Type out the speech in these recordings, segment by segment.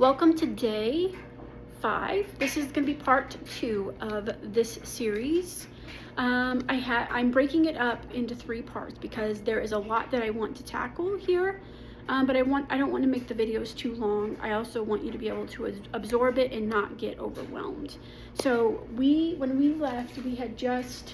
Welcome to day 5. This is going to be part 2 of this series. I'm breaking it up into 3 parts because there is a lot that I want to tackle here. But I don't want to make the videos too long. I also want you to be able to absorb it and not get overwhelmed. So when we left, we had just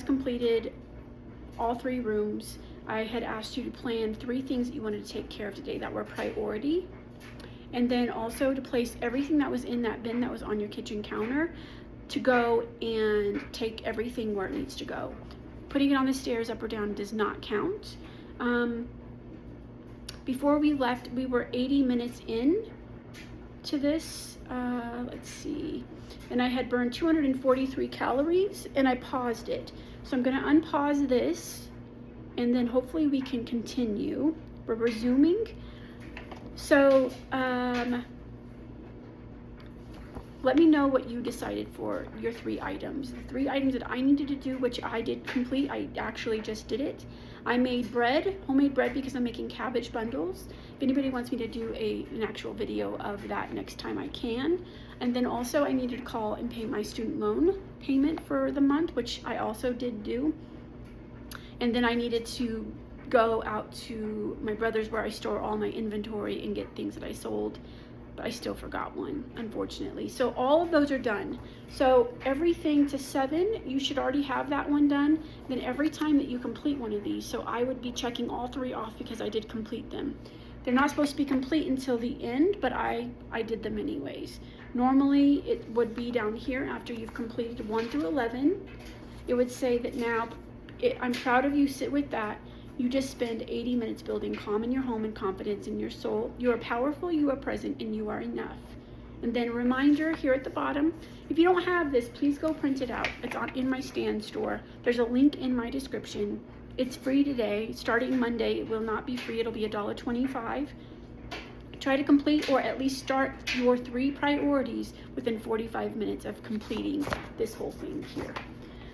completed all 3 rooms. I had asked you to plan 3 things that you wanted to take care of today that were priority. And then also to place everything that was in that bin that was on your kitchen counter to go and take everything where it needs to go. Putting it on the stairs up or down does not count. Before we left, we were 80 minutes in to this. Let's see. And I had burned 243 calories and I paused it. So I'm going to unpause this and then hopefully we can continue. We're resuming. So let me know what you decided for your 3 items. The 3 items that I needed to do, which I did complete, I actually just did it. I made bread, homemade bread, because I'm making cabbage bundles. If anybody wants me to do an actual video of that next time, I can. And then also I needed to call and pay my student loan payment for the month, which I also did do. And then I needed to go out to my brother's where I store all my inventory and get things that I sold, but I still forgot one, unfortunately. So all of those are done. So everything to 7, you should already have that one done. Then every time that you complete one of these, so I would be checking all 3 off because I did complete them. They're not supposed to be complete until the end, but I did them anyways. Normally it would be down here after you've completed 1 through 11. It would say that now, I'm proud of you, sit with that. You just spend 80 minutes building calm in your home and confidence in your soul. You are powerful, you are present, and you are enough. And then a reminder here at the bottom, if you don't have this, please go print it out. It's in my stand store. There's a link in my description. It's free today. Starting Monday, it will not be free. It'll be $1.25. Try to complete or at least start your 3 priorities within 45 minutes of completing this whole thing here.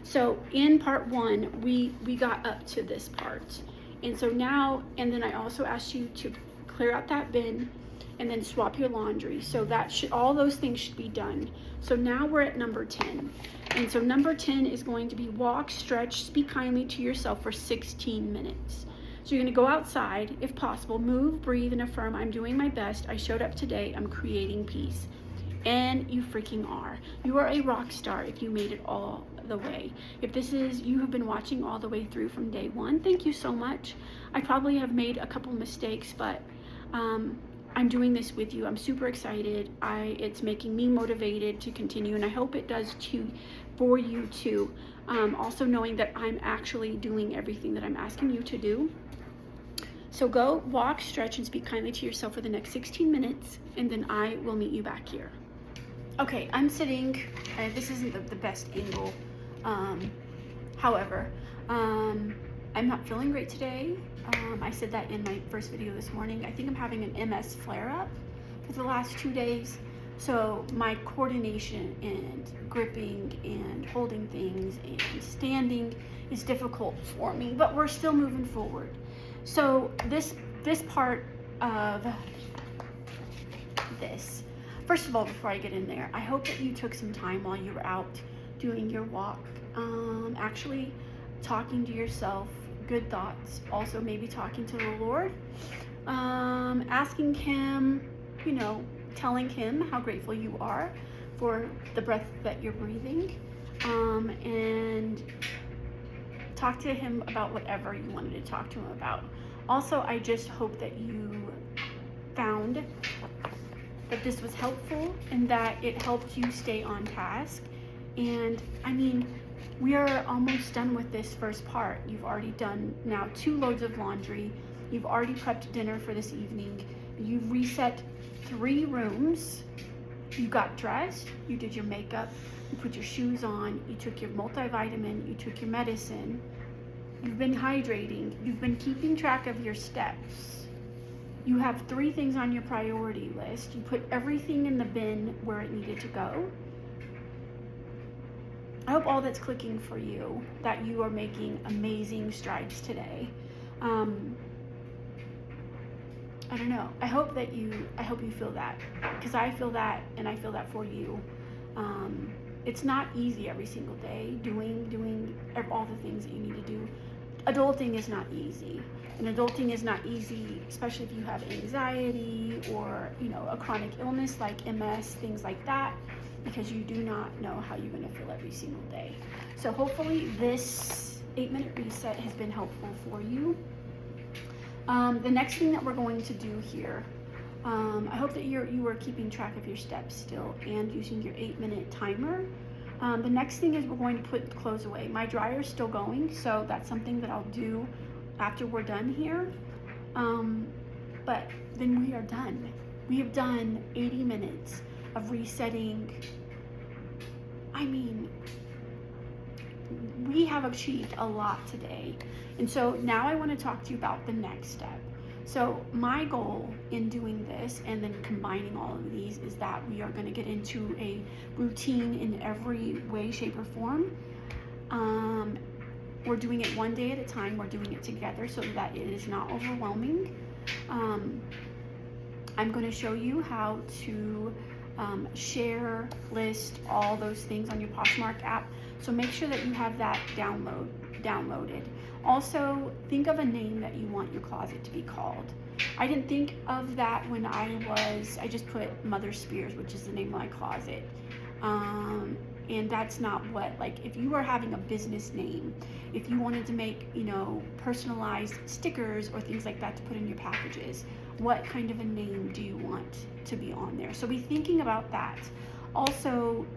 So in part 1, we got up to this part. And so now, and then I also asked you to clear out that bin and then swap your laundry. So all those things should be done. So now we're at number 10. And so number 10 is going to be walk, stretch, speak kindly to yourself for 16 minutes. So you're gonna go outside, if possible, move, breathe, and affirm, I'm doing my best. I showed up today, I'm creating peace. And you freaking are. You are a rock star if you made it all the way. If you have been watching all the way through from day 1, thank you so much. I probably have made a couple mistakes, but I'm doing this with you. I'm super excited. It's making me motivated to continue, and I hope it does too for you too. Also knowing that I'm actually doing everything that I'm asking you to do. So go walk, stretch, and speak kindly to yourself for the next 16 minutes, and then I will meet you back here. Okay, I'm sitting, this isn't the best angle, however, I'm not feeling great today. I said that in my first video this morning. I think I'm having an MS flare-up for the last 2 days. So my coordination and gripping and holding things and standing is difficult for me, but we're still moving forward. So this part of this, first of all, before I get in there, I hope that you took some time while you were out doing your walk, actually talking to yourself, good thoughts, also maybe talking to the Lord, asking him, telling him how grateful you are for the breath that you're breathing, and talk to him about whatever you wanted to talk to him about. Also, I just hope that you found that this was helpful and that it helped you stay on task. And I mean, we are almost done with this first part. You've already done now 2 loads of laundry. You've already prepped dinner for this evening. You've reset 3 rooms. You got dressed, you did your makeup, you put your shoes on, you took your multivitamin, you took your medicine, you've been hydrating, you've been keeping track of your steps. You have 3 things on your priority list. You put everything in the bin where it needed to go. I hope all that's clicking for you, that you are making amazing strides today. I don't know. I hope you feel that, because I feel that, and I feel that for you. It's not easy every single day doing all the things that you need to do. Adulting is not easy, and adulting is not easy, especially if you have anxiety or, you know, a chronic illness like MS, things like that, because you do not know how you're going to feel every single day. So hopefully this 8-minute reset has been helpful for you. The next thing that we're going to do here, I hope that you are keeping track of your steps still and using your 8-minute timer. The next thing is we're going to put the clothes away. My dryer is still going, so that's something that I'll do after we're done here. But then we are done. We have done 80 minutes of resetting. I mean, we have achieved a lot today. And so now I want to talk to you about the next step. So my goal in doing this and then combining all of these is that we are going to get into a routine in every way, shape, or form. We're doing it one day at a time. We're doing it together so that it is not overwhelming. I'm going to show you how to share, list, all those things on your Poshmark app. So make sure that you have that downloaded. Also, think of a name that you want your closet to be called. I didn't think of that when I just put Mother Spears, which is the name of my closet. And that's not what, like, if you were having a business name, if you wanted to make, you know, personalized stickers or things like that to put in your packages, what kind of a name do you want to be on there? So be thinking about that. Also,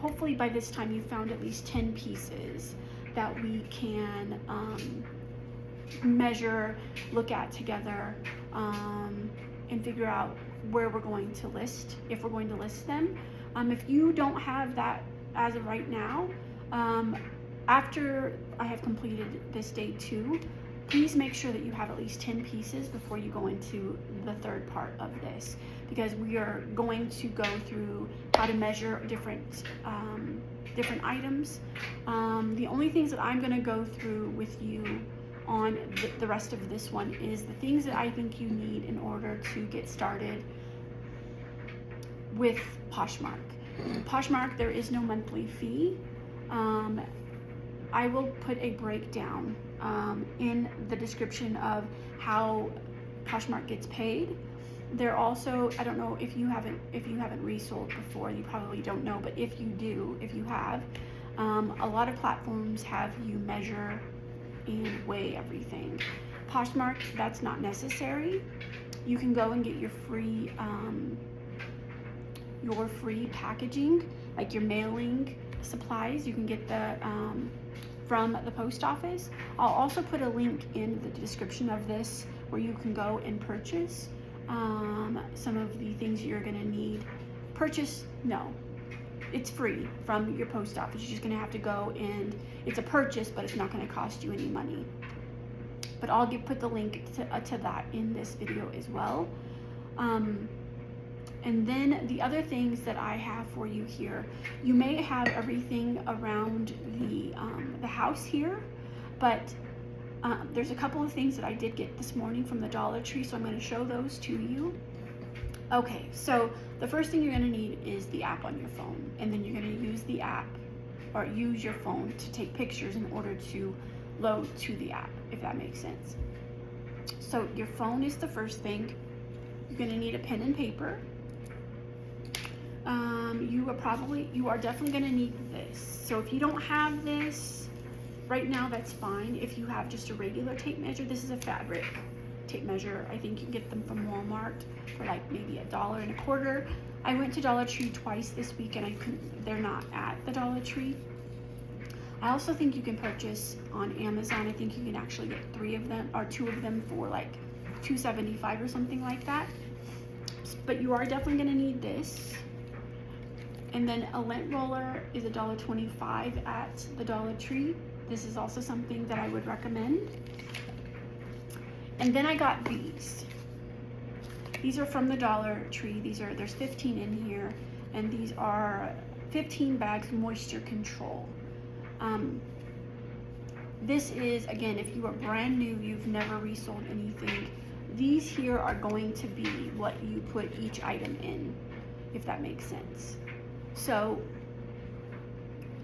hopefully by this time you found at least 10 pieces that we can measure, look at together, and figure out where we're going to list, if we're going to list them. If you don't have that as of right now, after I have completed this day 2, please make sure that you have at least 10 pieces before you go into the third part of this, because we are going to go through how to measure different items. The only things that I'm going to go through with you on the rest of this one is the things that I think you need in order to get started with Poshmark. Poshmark, there is no monthly fee. I will put a breakdown in the description of how Poshmark gets paid. They're also, I don't know if you haven't resold before, you probably don't know, but if you do, if you have, a lot of platforms have you measure and weigh everything. Poshmark, that's not necessary. You can go and get your free packaging, like your mailing supplies. You can get the from the post office. I'll also put a link in the description of this where you can go and purchase some of the things you're gonna need. No, it's free from your post office. You're just gonna have to go, and it's a purchase, but it's not gonna cost you any money. But I'll put the link to that in this video as well. And then the other things that I have for you here, you may have everything around the house here, but there's a couple of things that I did get this morning from the Dollar Tree, so I'm going to show those to you. Okay, so the first thing you're going to need is the app on your phone, and then you're going to use the app or use your phone to take pictures in order to load to the app, if that makes sense. So your phone is the first thing. You're going to need a pen and paper. You are definitely going to need this. So if you don't have this right now, that's fine. If you have just a regular tape measure, this is a fabric tape measure. I think you can get them from Walmart for like maybe $1.25. I went to Dollar Tree twice this week and they're not at the Dollar Tree. I also think you can purchase on Amazon. I think you can actually get 3 of them or 2 of them for like $2.75 or something like that. But you are definitely going to need this. And then a lint roller is $1.25 at the Dollar Tree. This is also something that I would recommend. And then I got these. These are from the Dollar Tree. There's 15 in here, and these are 15 bags moisture control. This is, again, if you are brand new, you've never resold anything, These here are going to be what you put each item in, if that makes sense. So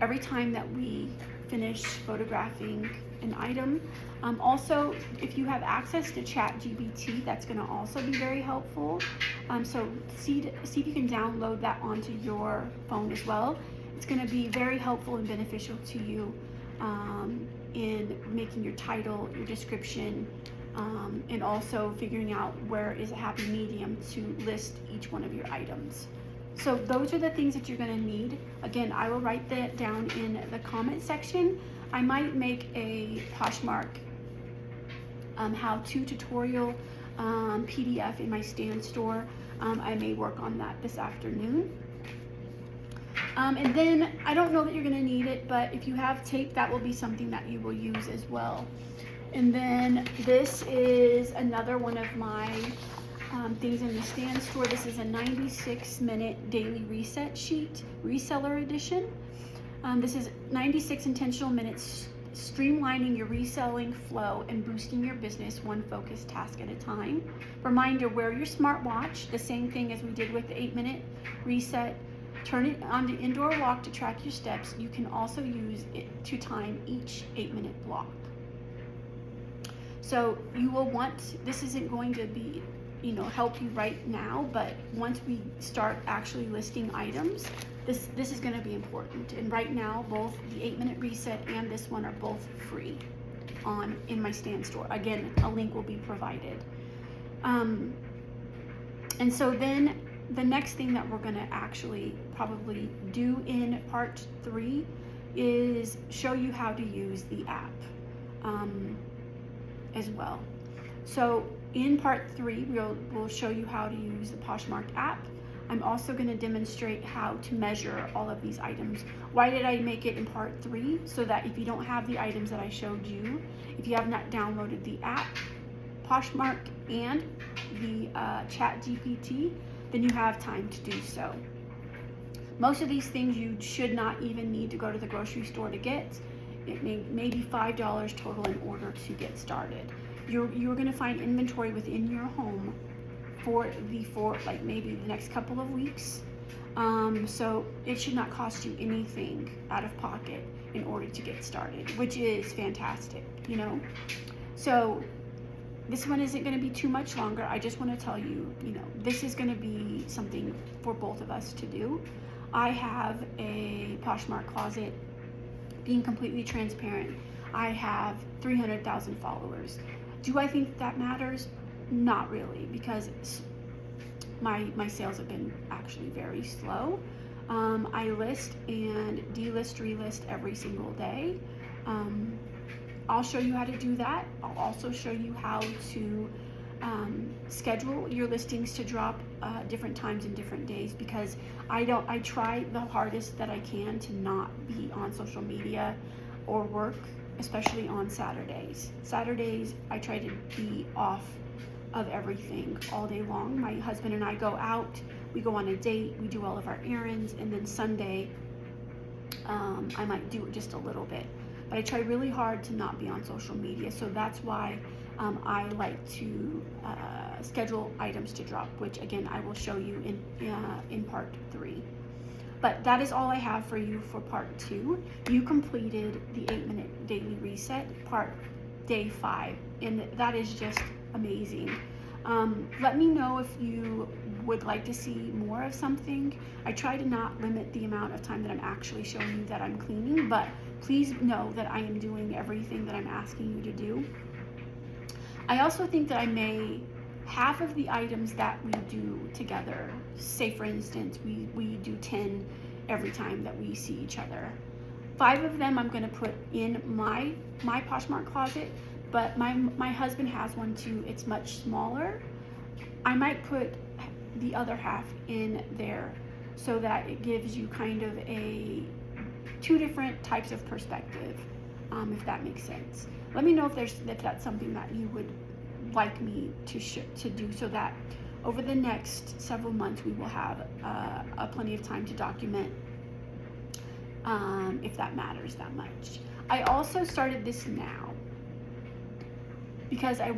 every time that we finish photographing an item, also if you have access to ChatGPT, that's going to also be very helpful. So see if you can download that onto your phone as well. It's going to be very helpful and beneficial to you in making your title, your description, and also figuring out where is a happy medium to list each one of your items. So those are the things that you're going to need. Again, I will write that down in the comment section. I might make a Poshmark how-to tutorial PDF in my stand store. I may work on that this afternoon. And then I don't know that you're going to need it, but if you have tape, that will be something that you will use as well. And then this is another one of my things in the stand store. This is a 96-minute daily reset sheet, reseller edition. This is 96 intentional minutes streamlining your reselling flow and boosting your business one focused task at a time. Reminder, wear your smartwatch, the same thing as we did with the 8-minute reset. Turn it on the indoor walk to track your steps. You can also use it to time each 8-minute block. So you will want, this isn't going to be, help you right now, but once we start actually listing items, this is going to be important. And right now, both the 8-minute reset and this one are both free in my stand store. Again, a link will be provided. And so then the next thing that we're going to actually probably do in part 3 is show you how to use the app as well. So in part 3, we'll show you how to use the Poshmark app. I'm also going to demonstrate how to measure all of these items. Why did I make it in part 3? So that if you don't have the items that I showed you, if you have not downloaded the app, Poshmark, and the ChatGPT, then you have time to do so. Most of these things you should not even need to go to the grocery store to get. It may be $5 total in order to get started. You're going to find inventory within your home for like maybe the next couple of weeks. So it should not cost you anything out of pocket in order to get started, which is fantastic, So this one isn't going to be too much longer. I just want to tell you, this is going to be something for both of us to do. I have a Poshmark closet. Being completely transparent, I have 300,000 followers. Do I think that matters? Not really, because my sales have been actually very slow. I list and delist, relist every single day. I'll show you how to do that. I'll also show you how to schedule your listings to drop different times and different days, because I try the hardest that I can to not be on social media or work, especially on Saturdays. Saturdays, I try to be off of everything all day long. My husband and I go out, we go on a date, we do all of our errands, and then Sunday, I might do just a little bit. But I try really hard to not be on social media, so that's why I like to schedule items to drop, which again I will show you in part 3. But that is all I have for you for part 2. You completed the 8-minute daily reset, day 5, and that is just amazing. Let me know if you would like to see more of something. I try to not limit the amount of time that I'm actually showing you that I'm cleaning, but please know that I am doing everything that I'm asking you to do. I also think that half of the items that we do together, say for instance, we do 10 every time that we see each other. 5 of them I'm going to put in my Poshmark closet, but my husband has one too. It's much smaller. I might put the other half in there so that it gives you kind of two different types of perspective, if that makes sense. Let me know if that's something that you would like me to do, so that over the next several months we will have plenty of time to document, if that matters that much. I also started this now because I